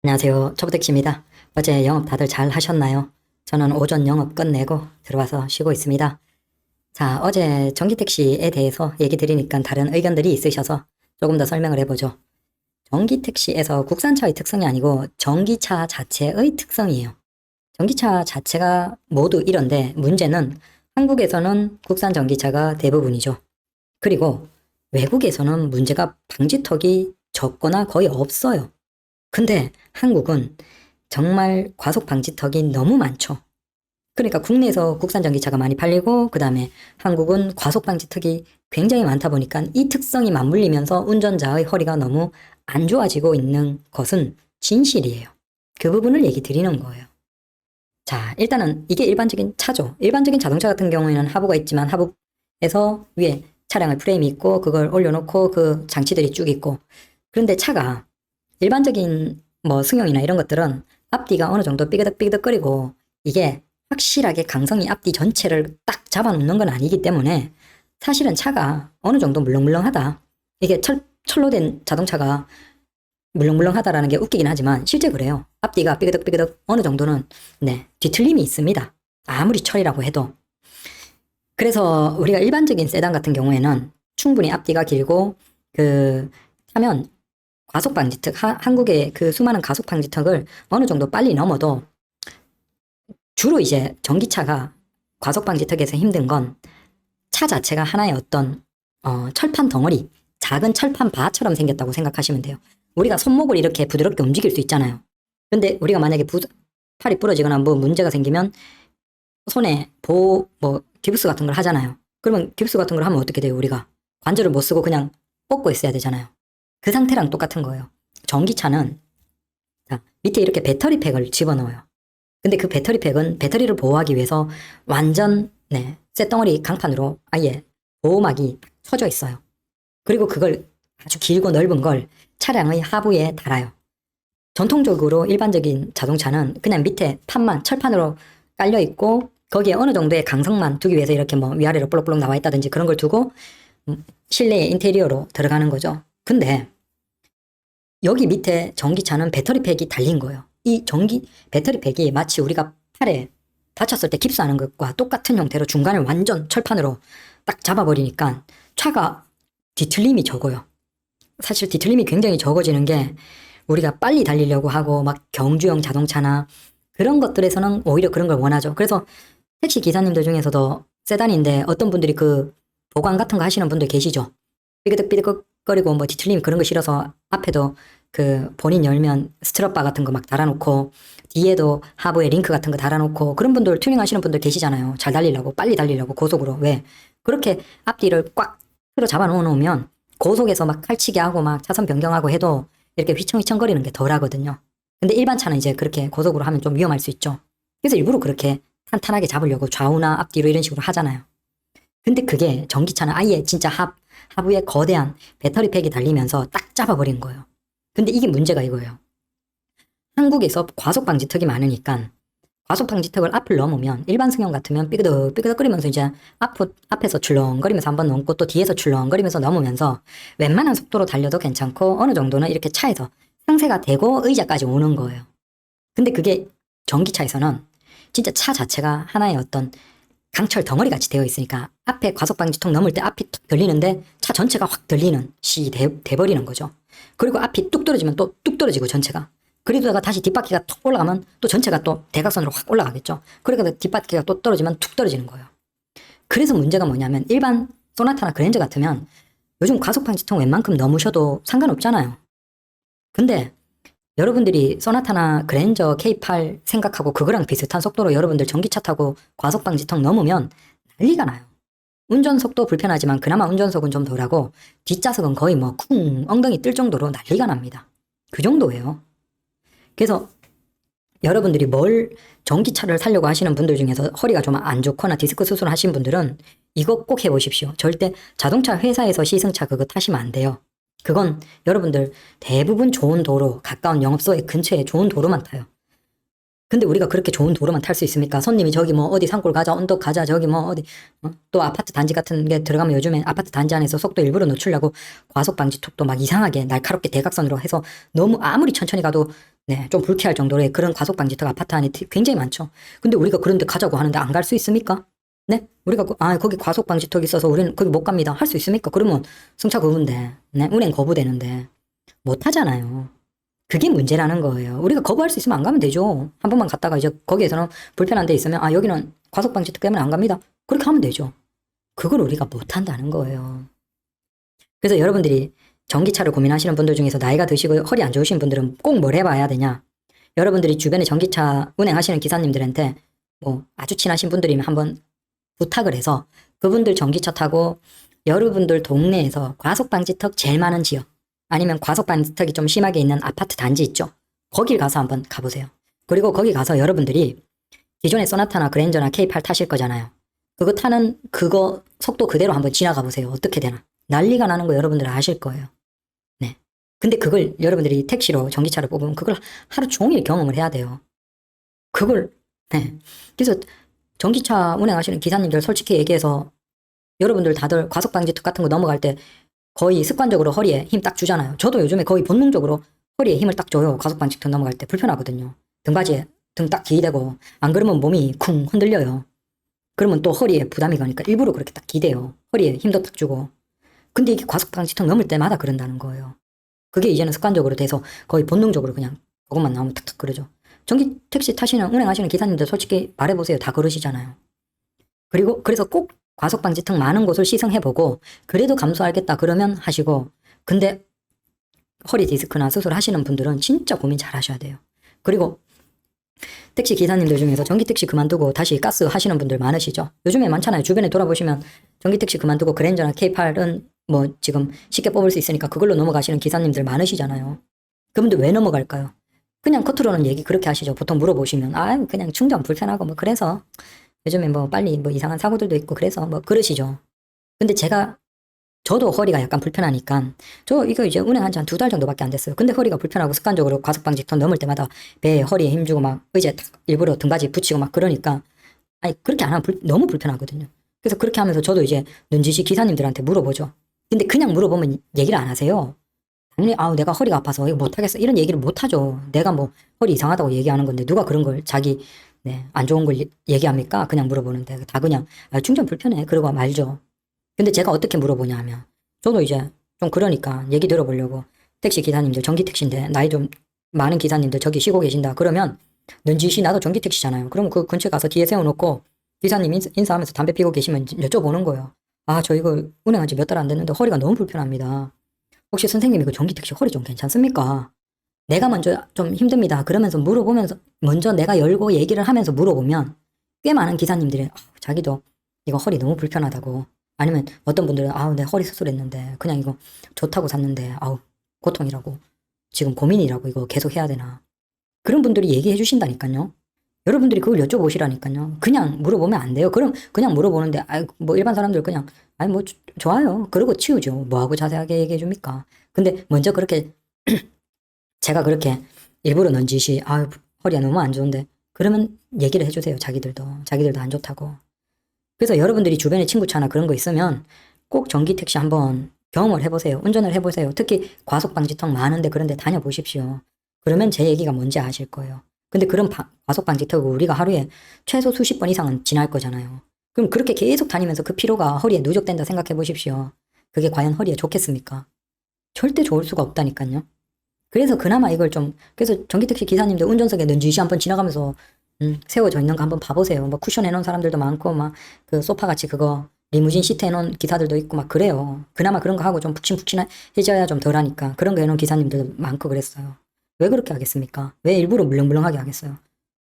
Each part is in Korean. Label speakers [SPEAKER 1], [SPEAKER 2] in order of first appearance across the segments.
[SPEAKER 1] 안녕하세요. 초보택시입니다. 어제 영업 다들 잘 하셨나요? 저는 오전 영업 끝내고 들어와서 쉬고 있습니다. 자, 어제 전기택시에 대해서 얘기 드리니까 다른 의견들이 있으셔서 조금 더 설명을 해보죠. 전기택시에서 국산차의 특성이 아니고 전기차 자체의 특성이에요. 전기차 자체가 모두 이런데 문제는 한국에서는 국산 전기차가 대부분이죠. 그리고 외국에서는 문제가 방지턱이 적거나 거의 없어요. 근데 한국은 정말 과속 방지턱이 너무 많죠. 그러니까 국내에서 국산 전기차가 많이 팔리고 그다음에 한국은 과속 방지턱이 굉장히 많다 보니까 이 특성이 맞물리면서 운전자의 허리가 너무 안 좋아지고 있는 것은 진실이에요. 그 부분을 얘기 드리는 거예요. 자, 일단은 이게 일반적인 차죠. 일반적인 자동차 같은 경우에는 하부가 있지만 하부에서 위에 차량을 프레임이 있고 그걸 올려놓고 그 장치들이 쭉 있고, 그런데 차가 일반적인 뭐 승용이나 이런 것들은 앞뒤가 어느 정도 삐그덕삐그덕거리고 이게 확실하게 강성이 앞뒤 전체를 딱 잡아놓는 건 아니기 때문에 사실은 차가 어느 정도 물렁물렁하다. 이게 철로 된 자동차가 물렁물렁하다라는 게 웃기긴 하지만 실제 그래요. 앞뒤가 삐그덕삐그덕 어느 정도는 뒤틀림이 있습니다. 아무리 철이라고 해도. 그래서 우리가 일반적인 세단 같은 경우에는 충분히 앞뒤가 길고 하면 과속 방지턱, 한국의 그 수많은 과속 방지턱을 어느 정도 빨리 넘어도 주로 이제 전기차가 과속 방지턱에서 힘든 건 차 자체가 하나의 어떤 철판 덩어리, 작은 철판 바처럼 생겼다고 생각하시면 돼요. 우리가 손목을 이렇게 부드럽게 움직일 수 있잖아요. 근데 우리가 만약에 팔이 부러지거나 뭐 문제가 생기면 손에 기부스 같은 걸 하잖아요. 그러면 기부스 같은 걸 하면 어떻게 돼요? 우리가 관절을 못 쓰고 그냥 뻗고 있어야 되잖아요. 그 상태랑 똑같은 거예요. 전기차는 자, 밑에 이렇게 배터리 팩을 집어넣어요. 근데 그 배터리 팩은 배터리를 보호하기 위해서 완전 쇳덩어리 강판으로 아예 보호막이 쳐져 있어요. 그리고 그걸 아주 길고 넓은 걸 차량의 하부에 달아요. 전통적으로 일반적인 자동차는 그냥 밑에 판만 철판으로 깔려 있고 거기에 어느 정도의 강성만 두기 위해서 이렇게 뭐 위아래로 볼록볼록 나와 있다든지 그런 걸 두고 실내의 인테리어로 들어가는 거죠. 근데 여기 밑에 전기차는 배터리 팩이 달린 거예요. 이 배터리 팩이 마치 우리가 팔에 다쳤을 때 깁스하는 것과 똑같은 형태로 중간을 완전 철판으로 딱 잡아버리니까 차가 뒤틀림이 적어요. 사실 뒤틀림이 굉장히 적어지는 게 우리가 빨리 달리려고 하고 막 경주형 자동차나 그런 것들에서는 오히려 그런 걸 원하죠. 그래서 택시 기사님들 중에서도 세단인데 어떤 분들이 그 보강 같은 거 하시는 분들 계시죠. 삐그덕삐그덕거리고 뭐 뒤틀림 그런 거 싫어서 앞에도 그 본인 열면 스트럿바 같은 거 막 달아놓고 뒤에도 하부에 링크 같은 거 달아놓고 그런 분들 튜닝 하시는 분들 계시잖아요. 잘 달리려고 빨리 달리려고 고속으로. 왜? 그렇게 앞뒤를 꽉 틀어 잡아 놓으면 고속에서 막 칼치기 하고 막 차선 변경하고 해도 이렇게 휘청휘청거리는 게 덜 하거든요. 근데 일반 차는 이제 그렇게 고속으로 하면 좀 위험할 수 있죠. 그래서 일부러 그렇게 탄탄하게 잡으려고 좌우나 앞뒤로 이런 식으로 하잖아요. 근데 그게 전기차는 아예 진짜 하부에 거대한 배터리 팩이 달리면서 딱 잡아버린 거예요. 근데 이게 문제가 이거예요. 한국에서 과속 방지턱이 많으니까 과속 방지턱을 앞을 넘으면 일반 승용 같으면 삐그덕삐그덕거리면서 이제 앞에서 출렁거리면서 한번 넘고 또 뒤에서 출렁거리면서 넘으면서 웬만한 속도로 달려도 괜찮고 어느 정도는 이렇게 차에서 상세가 되고 의자까지 오는 거예요. 근데 그게 전기차에서는 진짜 차 자체가 하나의 어떤 강철 덩어리 같이 되어 있으니까 앞에 과속 방지턱 넘을 때 앞이 툭 들리는데 차 전체가 확 들리는 시 돼버리는 거죠. 그리고 앞이 뚝 떨어지면 또 뚝 떨어지고 전체가. 그러다가 다시 뒷바퀴가 툭 올라가면 또 전체가 또 대각선으로 확 올라가겠죠. 그러니까 뒷바퀴가 또 떨어지면 툭 떨어지는 거예요. 그래서 문제가 뭐냐면 일반 소나타나 그랜저 같으면 요즘 과속 방지턱 웬만큼 넘으셔도 상관없잖아요. 근데 여러분들이 소나타나 그랜저 K8 생각하고 그거랑 비슷한 속도로 여러분들 전기차 타고 과속 방지턱 넘으면 난리가 나요. 운전석도 불편하지만 그나마 운전석은 좀 덜하고 뒷좌석은 거의 뭐 쿵 엉덩이 뜰 정도로 난리가 납니다. 그 정도예요. 그래서 여러분들이 전기차를 사려고 하시는 분들 중에서 허리가 좀 안 좋거나 디스크 수술 하신 분들은 이거 꼭 해보십시오. 절대 자동차 회사에서 시승차 그거 타시면 안 돼요. 그건 여러분들 대부분 좋은 도로, 가까운 영업소의 근처에 좋은 도로만 타요. 근데 우리가 그렇게 좋은 도로만 탈 수 있습니까? 손님이 저기 뭐 어디 산골 가자, 언덕 가자, 저기 뭐 어디, 또 아파트 단지 같은 게 들어가면 요즘에 아파트 단지 안에서 속도 일부러 늦추려고 과속 방지턱도 막 이상하게 날카롭게 대각선으로 해서 너무 아무리 천천히 가도 네, 좀 불쾌할 정도의 그런 과속방지턱 아파트 안에 굉장히 많죠. 근데 우리가 그런 데 가자고 하는데 안 갈 수 있습니까? 네? 우리가, 거기 과속방지턱이 있어서 우리는 거기 못 갑니다. 할 수 있습니까? 그러면 승차 거부인데, 네, 운행 거부되는데, 못 하잖아요. 그게 문제라는 거예요. 우리가 거부할 수 있으면 안 가면 되죠. 한 번만 갔다가 이제 거기에서는 불편한 데 있으면, 여기는 과속방지턱 때문에 안 갑니다. 그렇게 하면 되죠. 그걸 우리가 못 한다는 거예요. 그래서 여러분들이 전기차를 고민하시는 분들 중에서 나이가 드시고 허리 안 좋으신 분들은 꼭 뭘 해봐야 되냐. 여러분들이 주변에 전기차 운행하시는 기사님들한테 뭐 아주 친하신 분들이면 한번 부탁을 해서 그분들 전기차 타고 여러분들 동네에서 과속방지턱 제일 많은 지역 아니면 과속방지턱이 좀 심하게 있는 아파트 단지 있죠. 거길 가서 한번 가보세요. 그리고 거기 가서 여러분들이 기존에 소나타나 그랜저나 K8 타실 거잖아요. 그거 타는 그거 속도 그대로 한번 지나가 보세요. 어떻게 되나. 난리가 나는 거 여러분들 아실 거예요. 네. 근데 그걸 여러분들이 택시로 전기차를 뽑으면 그걸 하루 종일 경험을 해야 돼요. 그걸, 네. 그래서 전기차 운행하시는 기사님들 솔직히 얘기해서 여러분들 다들 과속방지턱 같은 거 넘어갈 때 거의 습관적으로 허리에 힘 딱 주잖아요. 저도 요즘에 거의 본능적으로 허리에 힘을 딱 줘요. 과속방지턱 넘어갈 때 불편하거든요. 등받이에 등 딱 기대고 안 그러면 몸이 쿵 흔들려요. 그러면 또 허리에 부담이 가니까 일부러 그렇게 딱 기대요. 허리에 힘도 딱 주고. 근데 이게 과속방지턱 넘을 때마다 그런다는 거예요. 그게 이제는 습관적으로 돼서 거의 본능적으로 그냥 그것만 나오면 탁탁 그러죠. 전기 택시 타시는 운행하시는 기사님들 솔직히 말해보세요. 다 그러시잖아요. 그리고 그래서 꼭 과속방지턱 많은 곳을 시승해보고 그래도 감소하겠다 그러면 하시고 근데 허리 디스크나 수술하시는 분들은 진짜 고민 잘 하셔야 돼요. 그리고 택시 기사님들 중에서 전기택시 그만두고 다시 가스 하시는 분들 많으시죠? 요즘에 많잖아요. 주변에 돌아보시면 전기택시 그만두고 그랜저나 K8은 뭐 지금 쉽게 뽑을 수 있으니까 그걸로 넘어가시는 기사님들 많으시잖아요. 그분들 왜 넘어갈까요? 그냥 겉으로는 얘기 그렇게 하시죠. 보통 물어보시면 그냥 충전 불편하고 뭐 그래서 요즘에 뭐 빨리 뭐 이상한 사고들도 있고 그래서 뭐 그러시죠. 근데 저도 허리가 약간 불편하니까 저 이거 이제 운행한 지 한 2달 정도밖에 안 됐어요. 근데 허리가 불편하고 습관적으로 과속방지턱 넘을 때마다 배에 허리에 힘주고 막 의자에 일부러 등받이 붙이고 막 그러니까 그렇게 안 하면 너무 불편하거든요. 그래서 그렇게 하면서 저도 이제 눈짓이 기사님들한테 물어보죠. 근데 그냥 물어보면 얘기를 안 하세요. 당연히 내가 허리가 아파서 이거 못하겠어 이런 얘기를 못하죠. 내가 뭐 허리 이상하다고 얘기하는 건데 누가 그런 걸 자기 안 좋은 걸 얘기합니까? 그냥 물어보는데 다 그냥 충전 불편해 그러고 말죠. 근데 제가 어떻게 물어보냐 하면 저도 이제 좀 그러니까 얘기 들어보려고 택시 기사님들 전기택시인데 나이 좀 많은 기사님들 저기 쉬고 계신다 그러면 눈짓이 나도 전기택시잖아요. 그러면 그 근처에 가서 뒤에 세워놓고 기사님 인사하면서 담배 피고 계시면 여쭤보는 거예요. 저 이거 운행한 지 몇 달 안 됐는데 허리가 너무 불편합니다. 혹시 선생님 이거 전기택시 허리 좀 괜찮습니까? 내가 먼저 좀 힘듭니다. 그러면서 물어보면서 먼저 내가 열고 얘기를 하면서 물어보면 꽤 많은 기사님들이 자기도 이거 허리 너무 불편하다고 아니면 어떤 분들은 내 허리 수술했는데 그냥 이거 좋다고 샀는데 고통이라고 지금 고민이라고 이거 계속 해야 되나 그런 분들이 얘기해 주신다니까요. 여러분들이 그걸 여쭤보시라니까요. 그냥 물어보면 안 돼요. 그럼 그냥 물어보는데 뭐 일반 사람들 그냥 뭐 좋아요. 그러고 치우죠. 뭐하고 자세하게 얘기해 줍니까? 근데 먼저 그렇게 제가 그렇게 일부러 넌지시 허리가 너무 안 좋은데 그러면 얘기를 해주세요. 자기들도 안 좋다고. 그래서 여러분들이 주변에 친구차나 그런 거 있으면 꼭 전기택시 한번 경험을 해보세요. 운전을 해보세요. 특히 과속방지턱 많은데 그런 데 다녀보십시오. 그러면 제 얘기가 뭔지 아실 거예요. 근데 그런 과속방지턱을 우리가 하루에 최소 수십 번 이상은 지날 거잖아요. 그럼 그렇게 계속 다니면서 그 피로가 허리에 누적된다 생각해 보십시오. 그게 과연 허리에 좋겠습니까? 절대 좋을 수가 없다니까요. 그래서 그나마 이걸 그래서 전기택시 기사님들 운전석에 넌지시 한번 지나가면서 세워져 있는 거 한번 봐보세요. 뭐 쿠션 해놓은 사람들도 많고 막 그 소파 같이 그거 리무진 시트 해놓은 기사들도 있고 막 그래요. 그나마 그런 거 하고 좀 푹신푹신해져야 좀 덜하니까 그런 거 해놓은 기사님들도 많고 그랬어요. 왜 그렇게 하겠습니까? 왜 일부러 물렁물렁하게 하겠어요?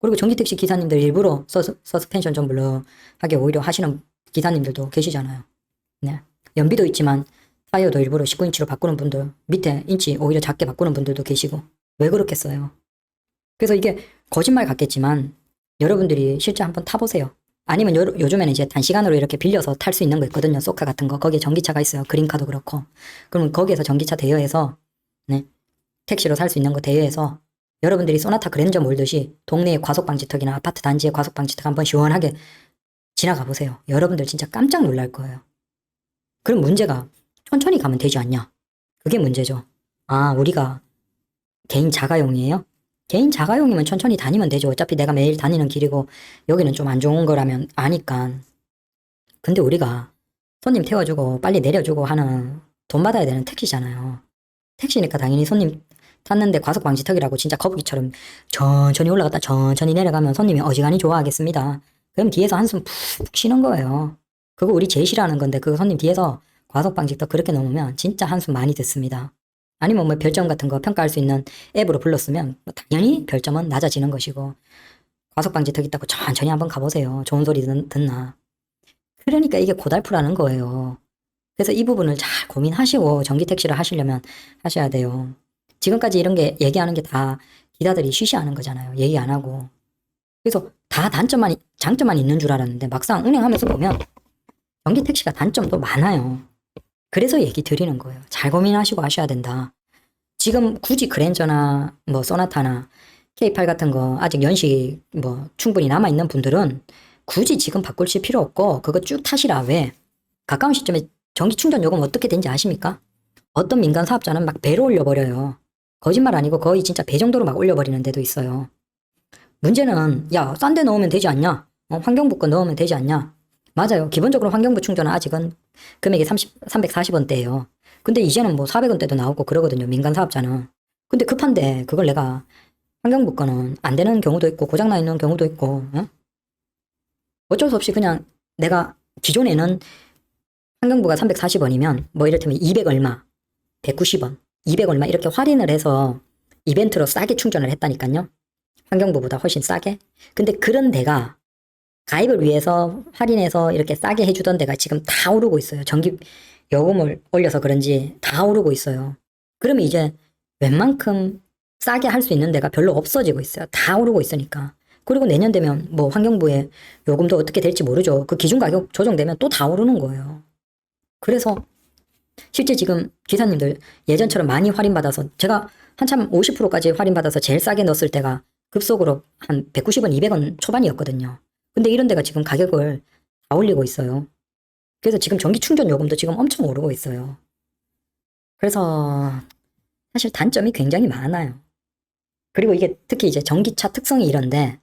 [SPEAKER 1] 그리고 전기택시 기사님들 일부러 서스펜션 좀 물렁하게 오히려 하시는 기사님들도 계시잖아요. 네. 연비도 있지만 타이어도 일부러 19인치로 바꾸는 분들, 밑에 인치 오히려 작게 바꾸는 분들도 계시고 왜 그렇겠어요? 그래서 이게 거짓말 같겠지만 여러분들이 실제 한번 타보세요. 아니면 요즘에는 이제 단시간으로 이렇게 빌려서 탈 수 있는 거 있거든요. 쏘카 같은 거. 거기에 전기차가 있어요. 그린카도 그렇고. 그러면 거기에서 전기차 대여해서 택시로 살 수 있는 거 대여해서 여러분들이 소나타 그랜저 몰듯이 동네의 과속방지턱이나 아파트 단지의 과속방지턱 한번 시원하게 지나가 보세요. 여러분들 진짜 깜짝 놀랄 거예요. 그럼 문제가 천천히 가면 되지 않냐? 그게 문제죠. 우리가 개인 자가용이에요? 개인 자가용이면 천천히 다니면 되죠. 어차피 내가 매일 다니는 길이고 여기는 좀 안 좋은 거라면 아니까. 근데 우리가 손님 태워주고 빨리 내려주고 하는 돈 받아야 되는 택시잖아요. 택시니까 당연히 손님 탔는데 과속방지턱이라고 진짜 거북이처럼 천천히 올라갔다 천천히 내려가면 손님이 어지간히 좋아하겠습니다. 그럼 뒤에서 한숨 푹 쉬는 거예요. 그거 우리 제일 싫어하는 건데 그 손님 뒤에서 과속방지턱 그렇게 넘으면 진짜 한숨 많이 듣습니다. 아니면 뭐 별점 같은 거 평가할 수 있는 앱으로 불렀으면 당연히 별점은 낮아지는 것이고 과속방지턱 있다고 천천히 한번 가보세요. 좋은 소리 듣나. 그러니까 이게 고달프라는 거예요. 그래서 이 부분을 잘 고민하시고 전기택시를 하시려면 하셔야 돼요. 지금까지 이런 게 얘기하는 게 다 기사들이 쉬쉬하는 거잖아요. 얘기 안 하고. 그래서 다 단점만, 장점만 있는 줄 알았는데 막상 운행하면서 보면 전기택시가 단점도 많아요. 그래서 얘기 드리는 거예요. 잘 고민하시고 하셔야 된다. 지금 굳이 그랜저나 뭐 소나타나 K8 같은 거 아직 연식 뭐 충분히 남아있는 분들은 굳이 지금 바꾸실 필요 없고 그거 쭉 타시라. 왜? 가까운 시점에 전기 충전 요금 어떻게 되는지 아십니까? 어떤 민간 사업자는 막 배로 올려버려요. 거짓말 아니고 거의 진짜 배 정도로 막 올려버리는 데도 있어요. 문제는 야, 싼 데 넣으면 되지 않냐? 환경부 거 넣으면 되지 않냐? 맞아요. 기본적으로 환경부 충전은 아직은 금액이 340원대예요. 근데 이제는 뭐 400원대도 나오고 그러거든요. 민간 사업자는. 근데 급한데 그걸 내가 환경부 거는 안 되는 경우도 있고 고장나 있는 경우도 있고 어쩔 수 없이 그냥 내가 기존에는 환경부가 340원이면 뭐 이를테면 200 얼마, 190원, 200 얼마 이렇게 할인을 해서 이벤트로 싸게 충전을 했다니까요. 환경부보다 훨씬 싸게. 근데 그런 데가 가입을 위해서 할인해서 이렇게 싸게 해주던 데가 지금 다 오르고 있어요. 전기 요금을 올려서 그런지 다 오르고 있어요. 그러면 이제 웬만큼 싸게 할 수 있는 데가 별로 없어지고 있어요. 다 오르고 있으니까. 그리고 내년 되면 뭐 환경부의 요금도 어떻게 될지 모르죠. 그 기준 가격 조정되면 또 다 오르는 거예요. 그래서 실제 지금 기사님들 예전처럼 많이 할인받아서 제가 한참 50%까지 할인받아서 제일 싸게 넣었을 때가 급속으로 한 190원, 200원 초반이었거든요. 근데 이런 데가 지금 가격을 다 올리고 있어요. 그래서 지금 전기 충전 요금도 지금 엄청 오르고 있어요. 그래서 사실 단점이 굉장히 많아요. 그리고 이게 특히 이제 전기차 특성이 이런데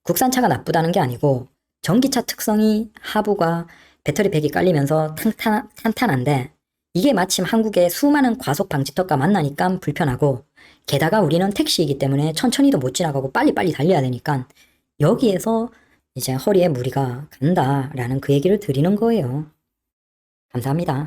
[SPEAKER 1] 국산차가 나쁘다는 게 아니고 전기차 특성이 하부가 배터리 팩이 깔리면서 탄탄한데 이게 마침 한국의 수많은 과속 방지턱과 만나니까 불편하고 게다가 우리는 택시이기 때문에 천천히도 못 지나가고 빨리빨리 달려야 되니까 여기에서 이제 허리에 무리가 간다라는 그 얘기를 드리는 거예요. 감사합니다.